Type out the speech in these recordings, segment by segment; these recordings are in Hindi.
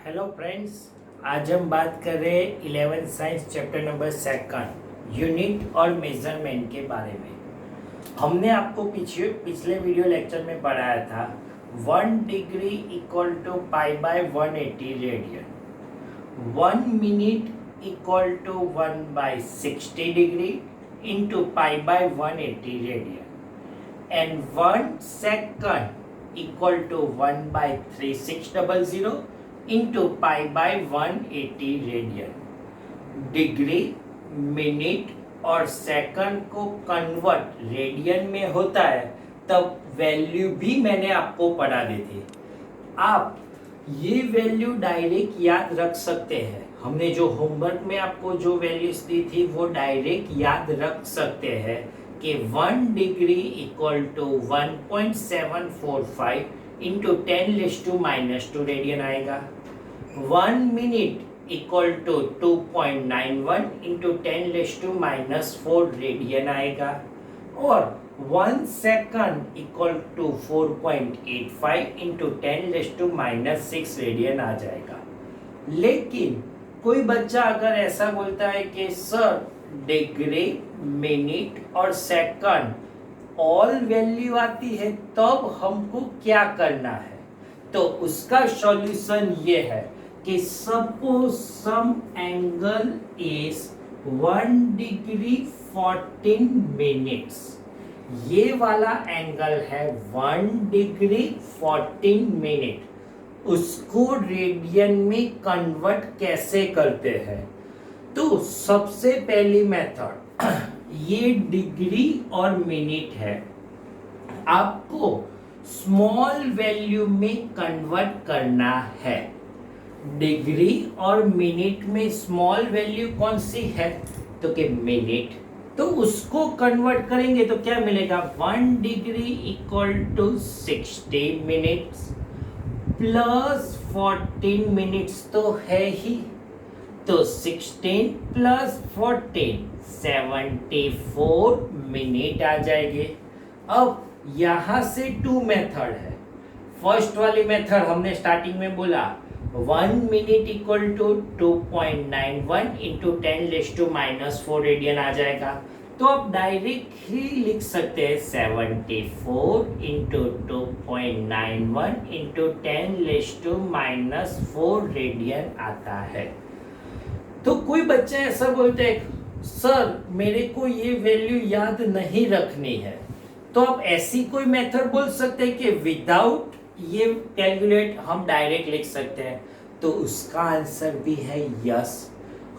हेलो फ्रेंड्स, आज हम बात कर रहे हैं 11 साइंस चैप्टर नंबर 2 यूनिट और मेजरमेंट के बारे में। हमने आपको पिछले वीडियो लेक्चर में पढ़ाया था 1 degree equal to pi by 180 radian, 1 minute equal to 1 by 60 degree into pi by 180 radian and 1 second equal to 1 by 3600 into pi by 180 radian. Degree, minute और सेकंड को कन्वर्ट रेडियन में होता है तब वैल्यू भी मैंने आपको पढ़ा दी थी। आप ये वैल्यू डायरेक्ट याद रख सकते हैं। हमने जो होमवर्क में आपको जो वैल्यूज दी थी वो डायरेक्ट याद रख सकते हैं कि 1 degree equal to 1.745 into 10⁻² radian आएगा। 1 minute equal to 2.91 into 10⁻4 radian आएगा और 1 second equal to 4.85 into 10⁻6 radian आ जाएगा। लेकिन कोई बच्चा अगर ऐसा बोलता है कि सर डिग्री, मिनट और सेकंड ऑल वैल्यू आती है तब हमको क्या करना है, तो उसका सॉल्यूशन ये है कि suppose some angle is 1 degree 14 minutes. ये वाला एंगल है 1 डिग्री 14 मिनट। उसको रेडियन में कन्वर्ट कैसे करते हैं? तो सबसे पहली मेथड ये डिग्री और मिनट है, आपको स्मॉल वैल्यू में कन्वर्ट करना है। डिग्री और मिनट में स्मॉल वैल्यू कौन सी है? तो कि मिनट, तो उसको कन्वर्ट करेंगे तो क्या मिलेगा? 1 degree equal to 60 minutes plus 14 minutes तो है ही, तो 16 प्लस 14 74 मिनट आ जाएंगे। अब यहां से 2 मेथड है। फर्स्ट वाली मेथड हमने स्टार्टिंग में बोला 1 minute equal to 2.91 into 10⁻4 radian आ जाएगा। तो आप डायरेक्ट ही लिख सकते हैं 74 इंटू 2.91 इंटू 10⁻4 रेडियन आता है। तो कोई बच्चे ऐसा बोलते हैं सर मेरे को ये वैल्यू याद नहीं रखनी है, तो आप ऐसी कोई मेथड बोल सकते हैं कि विदाउट ये कैलकुलेट हम डायरेक्ट लिख सकते हैं, तो उसका आंसर भी है यस।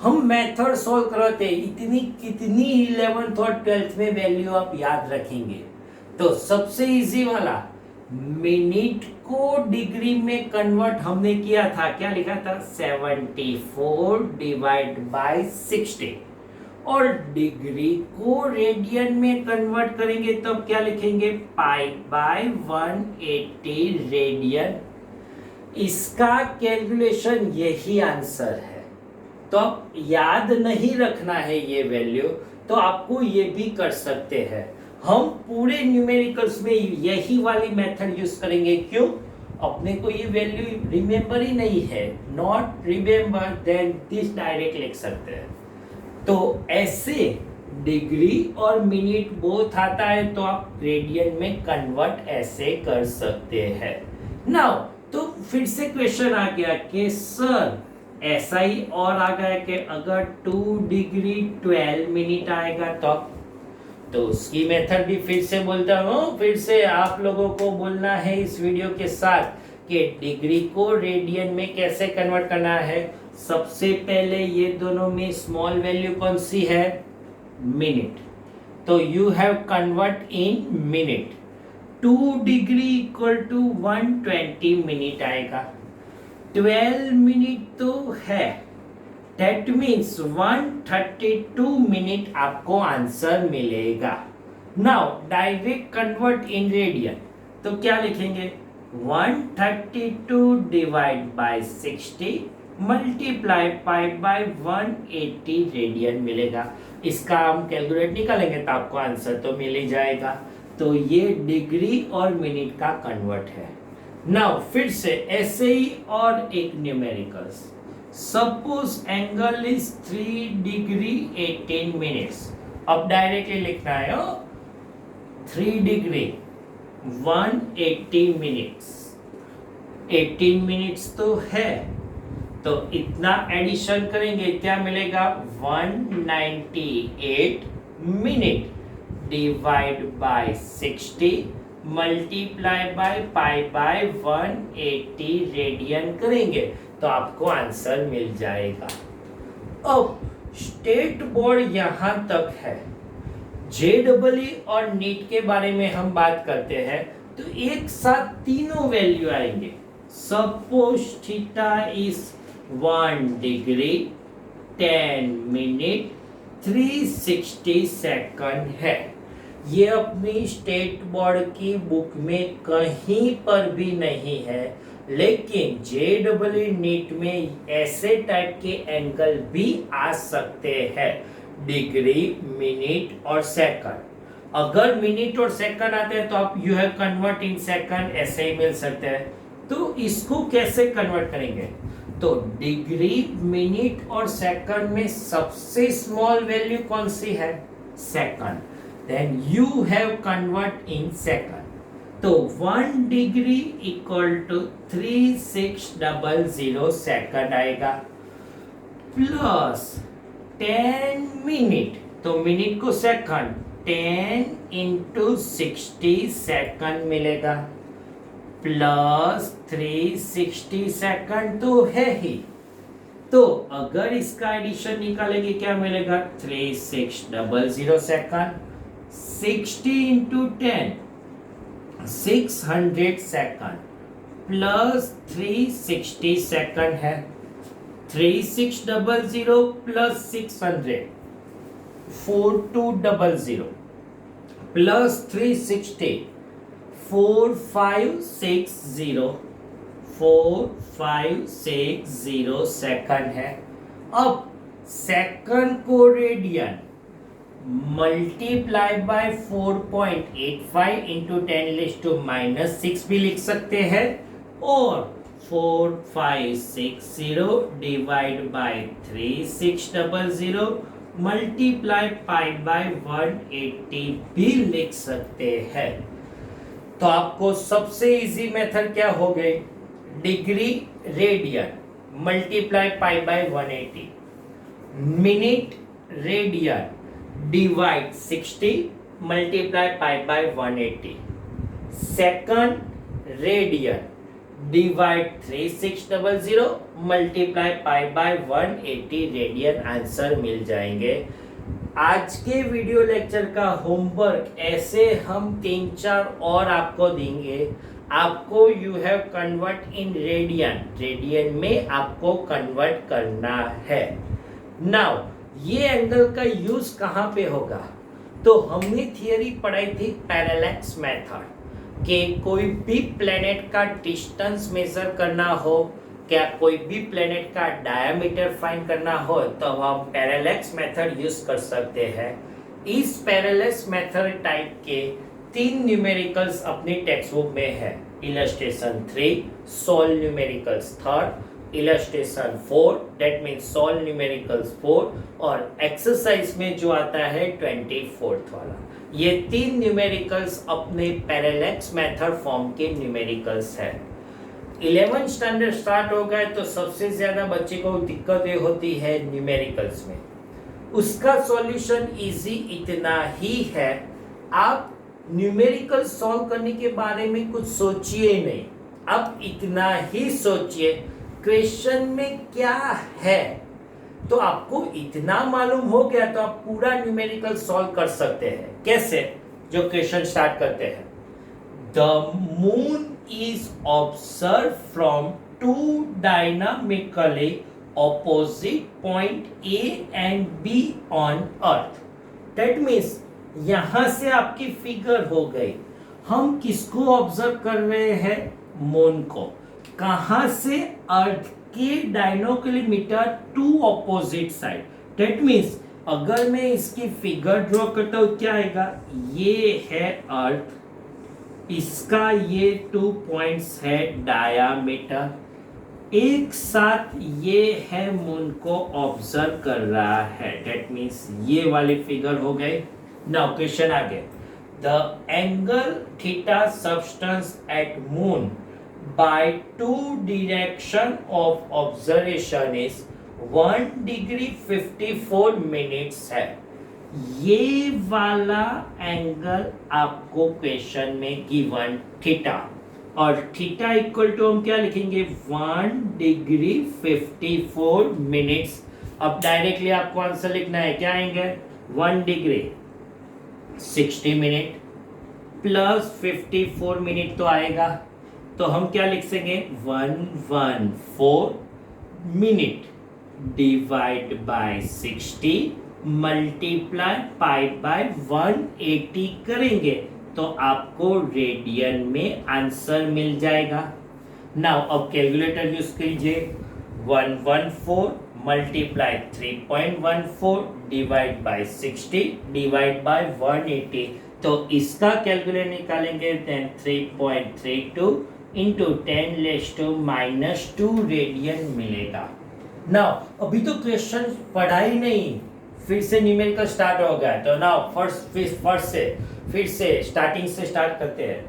हम मेथड सॉल्व करते हैं, इतनी कितनी 11th और 12th में वैल्यू आप याद रखेंगे? तो सबसे इजी वाला मिनट को डिग्री में कन्वर्ट हमने किया था, क्या लिखा था? 74 डिवाइड बाय 60 और डिग्री को रेडियन में कन्वर्ट करेंगे तब क्या लिखेंगे? पाई बाय 180 रेडियन। इसका कैलकुलेशन यही आंसर है। तो आप याद नहीं रखना है ये वैल्यू, तो आपको ये भी कर सकते हैं। हम पूरे न्यूमेरिकल्स में यही वाली मेथड यूज करेंगे। क्यों? अपने को ये वैल्यू रिमेंबर ही नहीं है, not remember, then this direct लिख सकते हैं। तो ऐसे डिग्री और मिनट बोथ आता है तो आप रेडियन में कन्वर्ट ऐसे कर सकते हैं। नाउ तो फिर से क्वेश्चन आ गया कि सर ऐसा ही और आ गया कि अगर 2 डिग्री 12 मिनट आएगा तो उसकी मेथड भी फिर से बोलता हूँ। फिर से आप लोगों को बोलना है इस वीडियो के साथ कि डिग्री को रेडियन में कैसे कन्वर्ट करना है। सबसे पहले ये दोनों में स्मॉल वैल्यू कौन सी है? मिनट, तो you have convert in minute. 2 degree equal to 120 minute आएगा। 12 मिनट तो है, दैट मीन्स 132 मिनट आपको आंसर मिलेगा। Now direct convert in radian, तो क्या लिखेंगे? 132 divide by 60 multiply pi by 180 radian मिलेगा। इसका हम कैलकुलेट निकालेंगे तो आपको आंसर तो मिल ही जाएगा। तो ये डिग्री और मिनट का कन्वर्ट है। नाउ फिर से ऐसे ही और एक numericals, suppose angle is 3 degree 18 minutes. अब डायरेक्टली लिखना है 3 डिग्री 180 मिनट्स, 18 मिनट्स तो है, तो इतना एडिशन करेंगे क्या मिलेगा 198 minute divide by 60 multiply by pi by 180 radian करेंगे तो आपको आंसर मिल जाएगा। अब स्टेट बोर्ड यहां तक है। जेडब्ल्यू और नीट के बारे में हम बात करते हैं तो एक साथ तीनों वैल्यू आएंगे। Suppose theta is 1 degree 10 minute 360 second है। ये अपनी स्टेट बोर्ड की बुक में कहीं पर भी नहीं है, लेकिन जेडब्ल्यू नीट में ऐसे टाइप के एंगल भी आ सकते हैं, डिग्री मिनट और सेकंड। अगर मिनट और सेकंड आते हैं तो आप you have convert in second ऐसे ही मिल सकते हैं। तो इसको कैसे कन्वर्ट करेंगे, तो डिग्री मिनट और सेकंड में सबसे स्मॉल वैल्यू कौन सी है, second, then you have convert in second. तो 1 डिग्री इक्वल टू 3600 सेकंड आएगा, प्लस 10 मिनट, तो मिनट को सेकंड 10 इंटू 60 सेकंड मिलेगा, प्लस 360 सेकंड तो है ही। तो अगर इसका एडिशन निकालेंगे क्या मिलेगा 3600 second, 60 into 10 600 second, plus 360 second है, 3600 प्लस 600 4200 प्लस 360 4560 सेकंड है। अब सेकंड को रेडियन मल्टीप्लाई बाय 4.85 इंटू 10⁻⁻6 भी लिख सकते हैं, और 4560 divide by 3600 multiply pi by 180 भी लिख सकते हैं। तो आपको सबसे इजी मेथड क्या हो गई, degree radian multiply pi by 180, minute radian divide 60 multiply pi by 180, second radian divide 3600 multiply pi by 180 radian answer मिल जाएंगे। आज के वीडियो लेक्चर का होमवर्क ऐसे हम 3-4 और आपको देंगे। आपको you have convert in radian, radian में आपको कन्वर्ट करना है। नाउ ये एंगल का यूज कहाँ पे होगा, तो हमने थियरी पढ़ाई थी पैरेलैक्स मेथड कि कोई भी प्लेनेट का डिस्टेंस मेजर करना हो, क्या कोई भी प्लेनेट का डायमीटर फाइंड करना हो, तो हम पैरेलैक्स मेथड यूज कर सकते हैं। इस पैरेलैक्स मेथड टाइप के 3 न्यूमेरिकल्स अपनी टेक्स्ट बुक में है। Illustration 3 solve numericals 3rd, illustration 4 that means solve numericals 4, और एक्सरसाइज में जो आता है 24th वाला। ये 3 न्यूमेरिकल्स अपने पैरेलैक्स मेथड फॉर्म के न्यूमेरिकल्स है। 11th स्टैंडर्ड स्टार्ट हो गए तो सबसे ज्यादा बच्चे को दिक्कत ये होती है न्यूमेरिकल्स में। उसका सॉल्यूशन इजी इतना ही है, आप न्यूमेरिकल सॉल्व करने के बारे में कुछ सोचिए नहीं, आप इतना ही सोचिए क्वेश्चन में क्या है, तो आपको इतना मालूम हो गया तो आप पूरा न्यूमेरिकल सॉल्व कर सकते हैं। कैसे, जो क्वेश्चन स्टार्ट करते हैं, the moon is observe from 2 dynamically opposite point A and B on earth. That means यहां से आपकी फिगर हो गई, हम किसको ऑब्जर्व कर रहे हैं, मून को। कहां से, अर्थ के डायनोकिलोमीटर 2 ऑपोजिट साइड। दैट मीन्स अगर मैं इसकी फिगर ड्रॉ करता हूं क्या आएगा, ये है अर्थ इसका ये 2 पॉइंट्स है डायामीटर, एक साथ ये है मून को ऑब्जर्व कर रहा है, डेट मीन्स ये वाली फिगर हो गई। नाउ क्वेश्चन आगे, the angle theta substance at moon by 2 direction of observation is 1 degree 54 minutes है। ये वाला एंगल आपको क्वेश्चन में गिवन थीटा, और थीटा इक्वल टू हम क्या लिखेंगे 1 डिग्री 54 मिनट्स। अब डायरेक्टली आपको आंसर लिखना है, क्या आएंगे 1 डिग्री 60 मिनट प्लस 54 मिनट तो आएगा, तो हम क्या लिख सकेंगे 114 minute divide by 60 multiply pi by 180 करेंगे तो आपको रेडियन में आंसर मिल जाएगा। नाउ अब कैलकुलेटर यूज कीजिए, 114 multiply 3.14 divide by 60 divide by 180, तो इसका कैलकुलेटर निकालेंगे देन 3.32 इंटू 10⁻⁻² रेडियन मिलेगा। नाउ अभी तो क्वेश्चन पढ़ा ही नहीं, फिर से न्यूमेरिकल स्टार्ट हो गया, तो नाउ फर्स्ट से फिर से स्टार्टिंग से स्टार्ट करते हैं।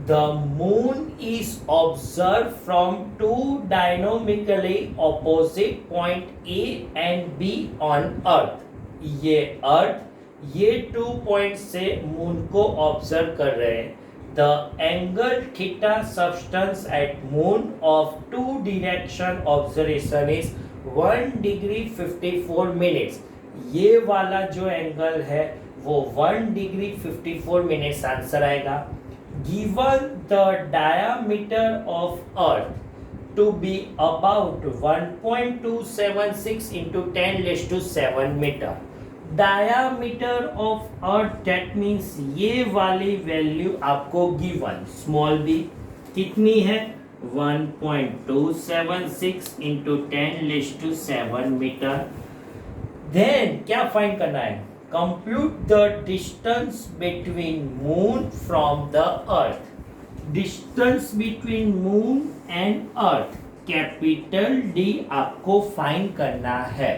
The moon is observe from 2 dynamically opposite point A and B on earth. ये 2 पॉइंट से मून को ऑब्जर्व कर रहे हैं। The angle theta substance at moon of 2 direction observation is 1 degree 54 minutes. ये वाला जो एंगल है वो 1 डिग्री 54 मिनट्स आंसर आएगा। Given the diameter of earth to be about 1.276 into 10⁻⁷ metre. Diameter of earth that means ये वाली वैल्यू आपको गिवन स्मॉल बी कितनी है 1.276 इंटू 10⁻⁷ मीटर। देन क्या फाइंड करना है, compute the distance between moon from the earth. Distance between moon and earth capital D आपको फाइंड करना है।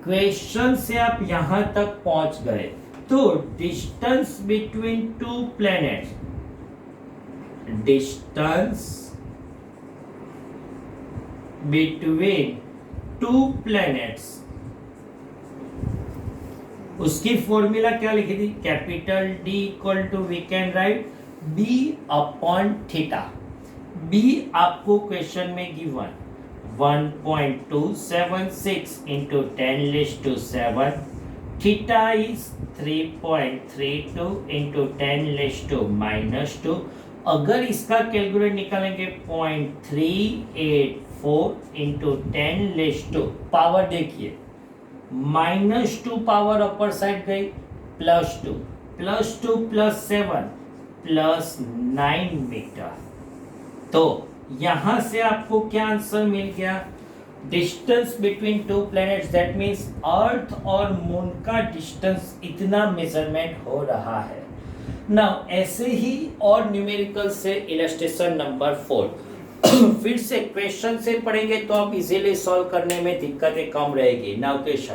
क्वेश्चन से आप यहां तक पहुंच गए, तो distance between 2 planets, distance between 2 planets, उसकी फॉर्मूला क्या लिखी थी, capital D equal to we can write B upon theta. B आपको क्वेश्चन में given 1.276 into 10⁻⁷, theta is 3.32 into 10⁻⁻²। अगर इसका कैलकुलेट निकालेंगे 0.384 इंटू 10⁻², पावर देखिए -2 पावर अपर साइड गई +2 +2 +7 +9 मीटर। तो यहां से आपको क्या आंसर मिल गया, distance between 2 planets that means earth और मून का डिस्टेंस इतना मेजरमेंट हो रहा है। नाउ ऐसे ही और न्यूमेरिकल से इलस्ट्रेशन नंबर 4 फिर से क्वेश्चन से पढ़ेंगे तो आप इजीली सॉल्व करने में दिक्कतें कम रहेगी। Now question,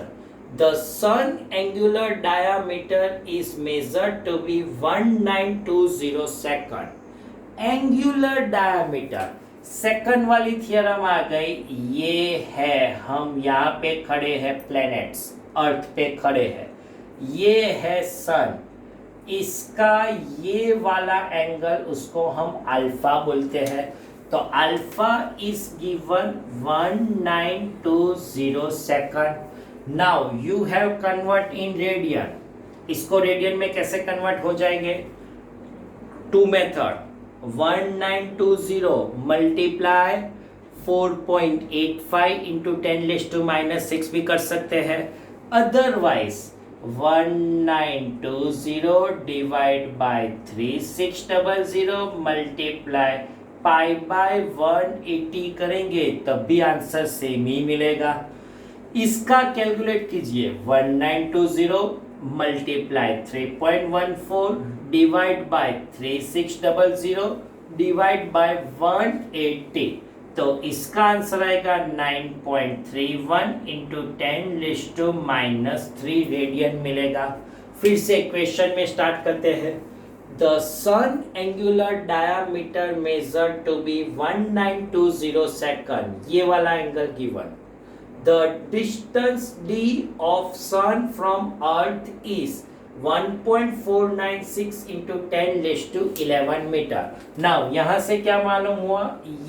the sun angular diameter is measured to be 1920 second. Angular diameter second वाली थियरम आ गई, ये है हम यहाँ पे खड़े हैं प्लैनेट्स, अर्थ पे खड़े हैं, ये है सन, इसका ये वाला एंगल उसको हम अल्फा बोलते हैं, तो alpha is given 1920 second. Now you have convert in radian, इसको रेडियन में कैसे कन्वर्ट हो जाएंगे, 2 मेथड, 1920 मल्टीप्लाई 4.85 इंटू 10⁻⁻6 भी कर सकते हैं, otherwise 1920 divide by 3600 multiply pi by 180 करेंगे तब भी आंसर सेम ही मिलेगा। इसका कैलकुलेट कीजिए, 1920 multiply 3.14 divide by 3600 divide by 180, तो इसका आंसर आएगा 9.31 इंटू 10⁻³ रेडियन मिलेगा। फिर से क्वेश्चन में स्टार्ट करते हैं। The sun angular diameter measure to be 1920 second, ये वाला angle given. The distance d of sun from earth is 1.496 into 10⁻11 metre. Now यहाँ से क्या मालूम हुआ,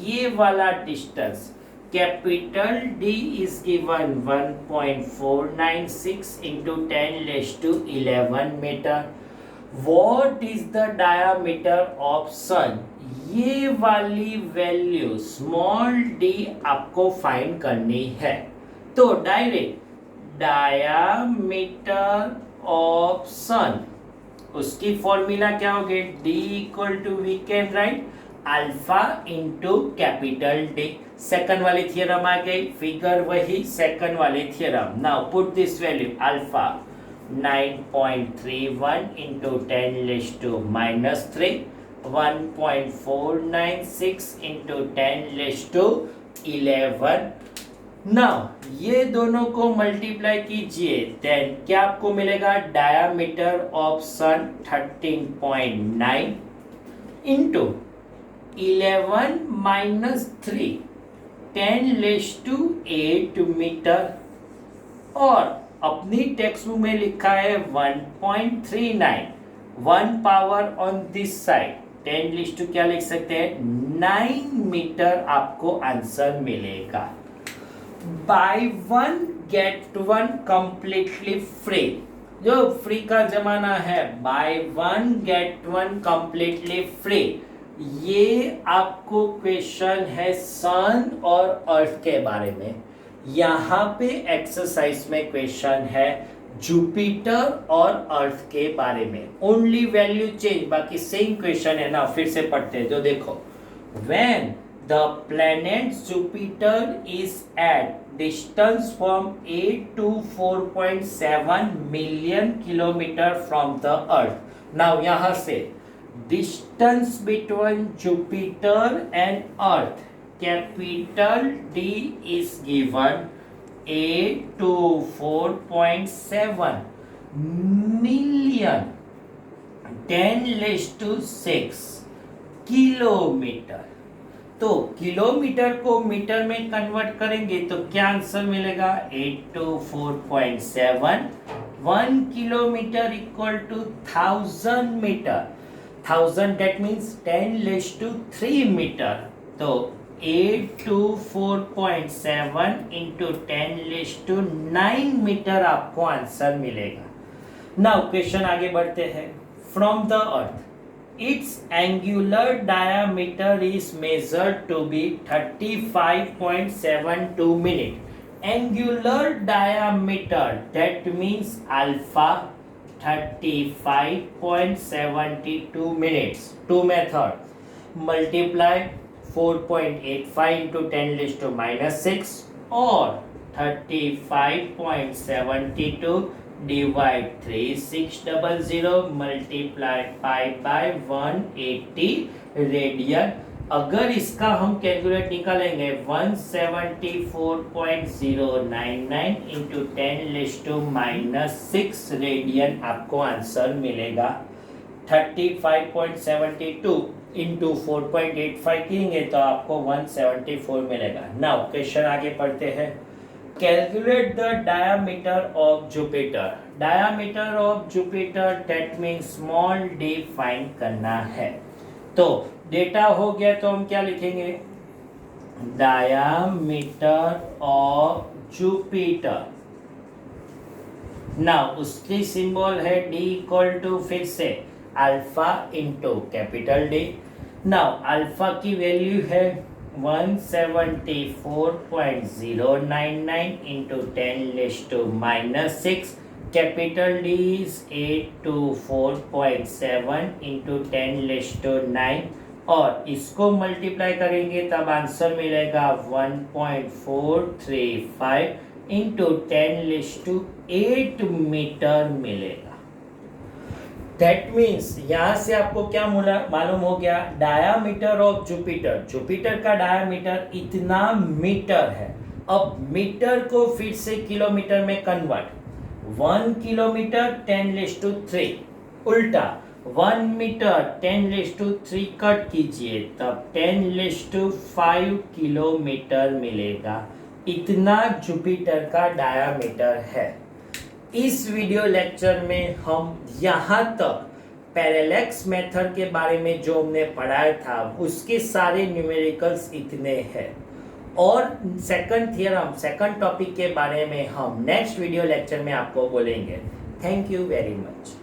ये वाला distance capital D is given 1.496 into 10⁻11 metre. What is the diameter of sun? ये वाली वैल्यू स्मॉल d आपको फाइंड करनी है। तो डायरेक्ट डायामीटर ऑफ सन, उसकी फॉर्मूला क्या होगी, d equal to we can write alpha into capital D। Second वाली थियरम आ गई, फिगर वही सेकंड वाली theorem. Now put this value alpha 9.31 into 10⁻³ 1.496 into 10⁻11। Now ये दोनों को मल्टीप्लाई कीजिए, देन क्या आपको मिलेगा, diameter of sun 13.9 into 11 - 3 10⁸8 metre, और अपनी टेक्स्ट बुक में लिखा है 1.39, 1 पावर ऑन दिस साइड 10⁻, क्या लिख सकते हैं 9 मीटर आपको आंसर मिलेगा। बाय 1 गेट 1 कंप्लीटली फ्री, जो फ्री का जमाना है, बाय 1 गेट 1 कंप्लीटली फ्री। ये आपको क्वेश्चन है सन और अर्थ के बारे में। यहाँ पे एक्सरसाइज में क्वेश्चन है जुपिटर और अर्थ के बारे में, ओनली वैल्यू चेंज, बाकी सेम क्वेश्चन है ना। फिर से पढ़ते हैं, जो देखो, when the planet Jupiter is at distance from 8 to 4.7 million kilometre from the earth. Now यहाँ से distance between Jupiter and earth, capital D is given 8 to 4.7 million 10⁻6 kilometre. तो किलोमीटर को मीटर में कन्वर्ट करेंगे तो क्या आंसर मिलेगा, 8 to 4.7, 1 kilometre equal to 1000 metre, 1000 that means 10⁻³ metre. तो 8 to 4.7 इंटू 10⁻9 मीटर आपको आंसर मिलेगा। नाउ क्वेश्चन आगे बढ़ते हैं। From the earth its angular diameter is measured to be 35.72 minute. Angular diameter that means alpha 35.72 minutes. Two method, multiply 4.85 into 10⁻6 और 35.72 divide 3600 multiply pi by 180 radian. अगर इसका हम कैलकुलेट निकालेंगे 174.099 इंटू 10⁻6 रेडियन आपको आंसर मिलेगा। 35.72 इंटू 4.85 करेंगे तो आपको 174 मिलेगा। नाउ क्वेश्चन आगे पढ़ते हैं। Calculate the diameter of Jupiter. Diameter of Jupiter that means small d find करना है। तो डेटा हो गया तो हम क्या लिखेंगे, डायामीटर ऑफ जुपिटर। नाउ उसकी सिंबल है d इक्वल टू, फिर से alpha into capital D। Now alpha की वैल्यू है 174.099 into 10⁻6, capital D is 824.7 into 10⁻9, और इसको मल्टीप्लाई करेंगे तब आंसर मिलेगा 1.435 इंटू 10⁸ मीटर मिलेगा। दैट मीन्स यहां से आपको क्या मालूम हो गया, डायामीटर ऑफ जुपिटर, जुपिटर का डायामीटर इतना मीटर है। अब मीटर को फिर से किलोमीटर में कन्वर्ट, 1 किलोमीटर 10⁻3, उल्टा 1 मीटर 10⁻3 कट कीजिए तब 10�5 किलोमीटर मिलेगा। इतना जुपिटर का डायामीटर है। इस वीडियो लेक्चर में हम यहाँ तक पैरेलैक्स मेथड के बारे में जो हमने पढ़ाया था उसके सारे न्यूमेरिकल्स इतने हैं, और सेकंड थियरम, सेकंड टॉपिक के बारे में हम नेक्स्ट वीडियो लेक्चर में आपको बोलेंगे। Thank you very much.